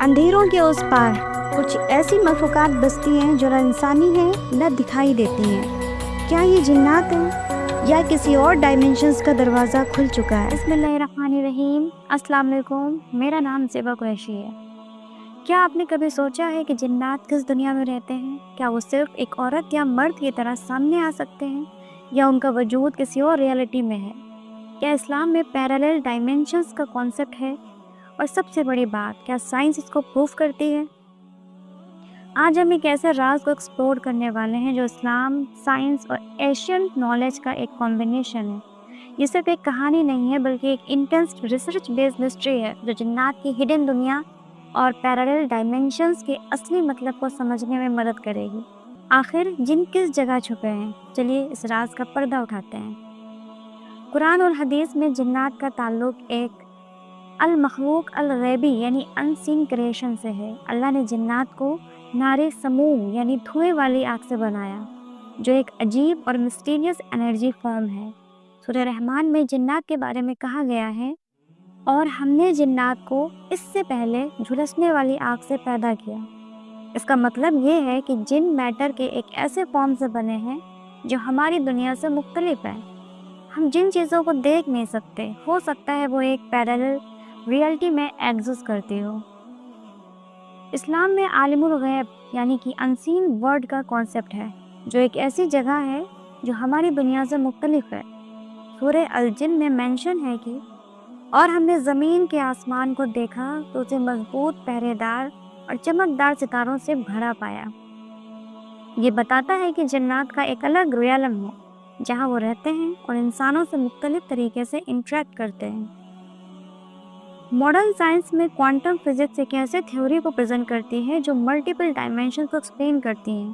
اندھیروں کے اس پار کچھ ایسی مخلوقات بستی ہیں جو نہ انسانی ہیں نہ دکھائی دیتی ہیں۔ کیا یہ جنات ہیں یا کسی اور ڈائمینشنز کا دروازہ کھل چکا ہے؟ بسم اللہ الرحمن الرحیم۔ السلام علیکم، میرا نام زیبا قریشی ہے۔ کیا آپ نے کبھی سوچا ہے کہ جنات کس دنیا میں رہتے ہیں؟ کیا وہ صرف ایک عورت یا مرد کی طرح سامنے آ سکتے ہیں یا ان کا وجود کسی اور ریالٹی میں ہے؟ کیا اسلام میں پیرالل ڈائمینشنز کا کانسیپٹ ہے؟ اور سب سے بڑی بات، کیا سائنس اس کو پروف کرتی ہے؟ آج ہم ایک ایسے راز کو ایکسپلور کرنے والے ہیں جو اسلام، سائنس اور ایشینٹ نالج کا ایک کمبینیشن ہے۔ یہ صرف ایک کہانی نہیں ہے بلکہ ایک انٹینس ریسرچ بیسڈ مسٹری ہے جو جنات کی ہڈن دنیا اور پیرالل ڈائمینشنز کے اصلی مطلب کو سمجھنے میں مدد کرے گی۔ آخر جن کس جگہ چھپے ہیں؟ چلیے اس راز کا پردہ اٹھاتے ہیں۔ قرآن اور حدیث میں جنات کا تعلق ایک المخلوق الغیبی یعنی ان سین کریشن سے ہے۔ اللہ نے جنات کو نار سموم یعنی دھوئیں والی آگ سے بنایا، جو ایک عجیب اور مسٹیریس انرجی فارم ہے۔ سورہ رحمان میں جنات کے بارے میں کہا گیا ہے، اور ہم نے جنات کو اس سے پہلے جھلسنے والی آگ سے پیدا کیا۔ اس کا مطلب یہ ہے کہ جن میٹر کے ایک ایسے فارم سے بنے ہیں جو ہماری دنیا سے مختلف ہے۔ ہم جن چیزوں کو دیکھ نہیں سکتے، ہو سکتا ہے وہ ایک پیرالل ریئلٹی میں ایگزسٹ کرتی ہو۔ اسلام میں عالم الغیب یعنی کہ انسین ورلڈ کا کانسیپٹ ہے، جو ایک ایسی جگہ ہے جو ہماری دنیا سے مختلف ہے۔ سورہ الجن میں مینشن ہے کہ اور ہم نے زمین کے آسمان کو دیکھا تو اسے مضبوط پہرے دار اور چمکدار ستاروں سے بھرا پایا۔ یہ بتاتا ہے کہ جنات کا ایک الگ ریالم ہے جہاں وہ رہتے ہیں اور انسانوں سے مختلف طریقے سے انٹریکٹ کرتے ہیں۔ ماڈرن سائنس میں کوانٹم فزکس ایک ایسے تھیوری کو پریزنٹ کرتی ہے جو ملٹیپل ڈائمینشن کو ایکسپلین کرتی ہیں۔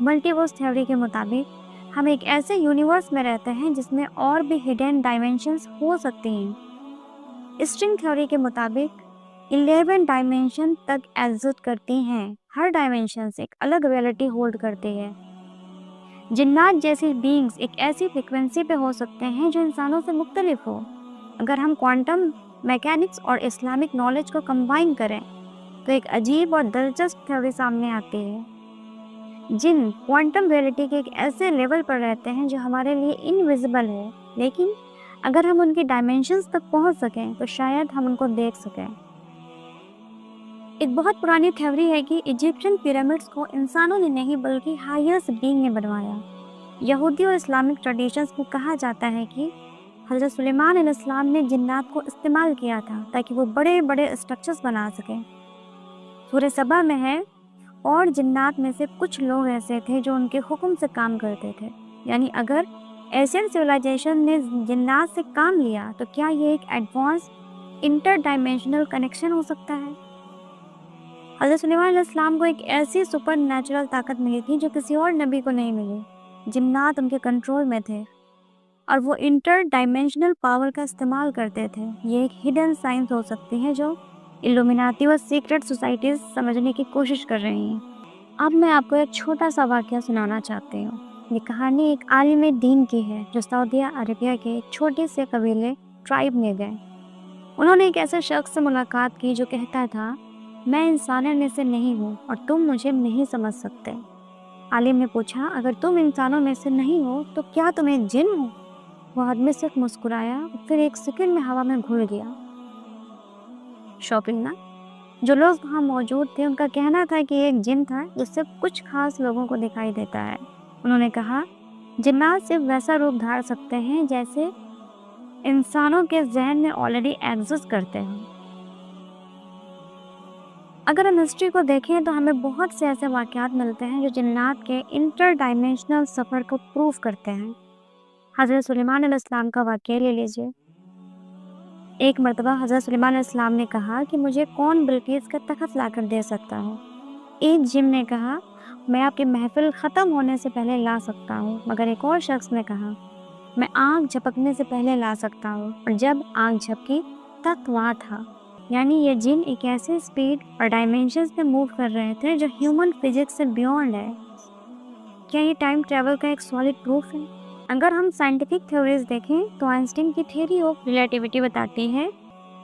ملٹی ورس تھیوری کے مطابق ہم ایک ایسے یونیورس میں رہتے ہیں جس میں اور بھی ہڈن ڈائمینشنز ہو سکتی ہیں۔ اسٹرنگ تھیوری کے مطابق 11 ڈائمینشن تک ایگزسٹ کرتی ہیں۔ ہر ڈائمینشن ایک الگ ریالٹی ہولڈ کرتی ہے۔ جنات جیسی بینگز ایک ایسی فریکوینسی پہ ہو سکتے ہیں جو انسانوں سے مختلف ہو۔ اگر ہم کوانٹم میکینکس اور اسلامک نالج کو کمبائن کریں تو ایک عجیب اور دلچسپ تھیوری سامنے آتی ہے۔ جن کوانٹم ریئلٹی کے ایک ایسے لیول پر رہتے ہیں جو ہمارے لیے انویزیبل ہے، لیکن اگر ہم ان کی ڈائمینشنز تک پہنچ سکیں تو شاید ہم ان کو دیکھ سکیں۔ ایک بہت پرانی تھیوری ہے کہ ایجپشن پیرامڈس کو انسانوں نے نہیں بلکہ ہائیسٹ بینگ نے بنوایا۔ یہودی اور اسلامک ٹریڈیشنز میں کہا جاتا ہے کہ حضرت سلیمان علیہ السلام نے جنات کو استعمال کیا تھا تاکہ وہ بڑے بڑے اسٹرکچرز بنا سکیں۔ سورہ سبا میں ہے، اور جنات میں سے کچھ لوگ ایسے تھے جو ان کے حکم سے کام کرتے تھے۔ یعنی اگر ایشین سویلائزیشن نے جنات سے کام لیا تو کیا یہ ایک ایڈوانس انٹر ڈائمینشنل کنیکشن ہو سکتا ہے؟ حضرت سلیمان علیہ السلام کو ایک ایسی سپر نیچرل طاقت ملی تھی جو کسی اور نبی کو نہیں ملی۔ جنات ان کے کنٹرول میں تھے اور وہ انٹر ڈائمینشنل پاور کا استعمال کرتے تھے۔ یہ ایک ہڈن سائنس ہو سکتی ہے جو الومیناتی و سیکرٹ سوسائٹیز سمجھنے کی کوشش کر رہی ہیں۔ اب میں آپ کو ایک چھوٹا سا واقعہ سنانا چاہتی ہوں۔ یہ کہانی ایک عالم دین کی ہے جو سعودیہ عربیہ کے ایک چھوٹے سے قبیلے ٹرائب میں گئے۔ انہوں نے ایک ایسے شخص سے ملاقات کی جو کہتا تھا، میں انسانوں میں سے نہیں ہوں اور تم مجھے نہیں سمجھ سکتے۔ عالم نے پوچھا، اگر تم انسانوں میں سے نہیں ہو تو کیا تم ایک جن ہو؟ وہ آدمی صرف مسکرایا اور پھر ایک سیکنڈ میں ہوا میں گھل گیا۔ شاکنگ نا؟ جو لوگ وہاں موجود تھے ان کا کہنا تھا کہ ایک جن تھا جو صرف کچھ خاص لوگوں کو دکھائی دیتا ہے۔ انہوں نے کہا، جنات صرف ویسا روپ دھار سکتے ہیں جیسے انسانوں کے ذہن میں آلریڈی ایگزسٹ کرتے ہیں۔ اگر ہم ہسٹری کو دیکھیں تو ہمیں بہت سے ایسے واقعات ملتے ہیں جو جنات کے انٹر ڈائمینشنل سفر کو پروف کرتے ہیں۔ حضرت سلیمان علیہ السلام کا واقعہ لے لیجیے۔ ایک مرتبہ حضرت سلیمان علیہ السلام نے کہا کہ مجھے کون بلقیس کا تخت لا کر دے سکتا ہے؟ ایک جن نے کہا، میں آپ کی محفل ختم ہونے سے پہلے لا سکتا ہوں، مگر ایک اور شخص نے کہا، میں آنکھ جھپکنے سے پہلے لا سکتا ہوں، اور جب آنکھ جھپکی تخت وہاں تھا۔ یعنی یہ جن ایک ایسے اسپیڈ اور ڈائمینشنز میں موو کر رہے تھے جو ہیومن فزکس سے بیونڈ ہے۔ کیا یہ ٹائم ٹریول کا ایک سالڈ پروف ہے؟ اگر ہم سائنٹیفک تھیوریز دیکھیں تو آئنسٹین کی تھیوری آف ریلیٹیوٹی بتاتی ہے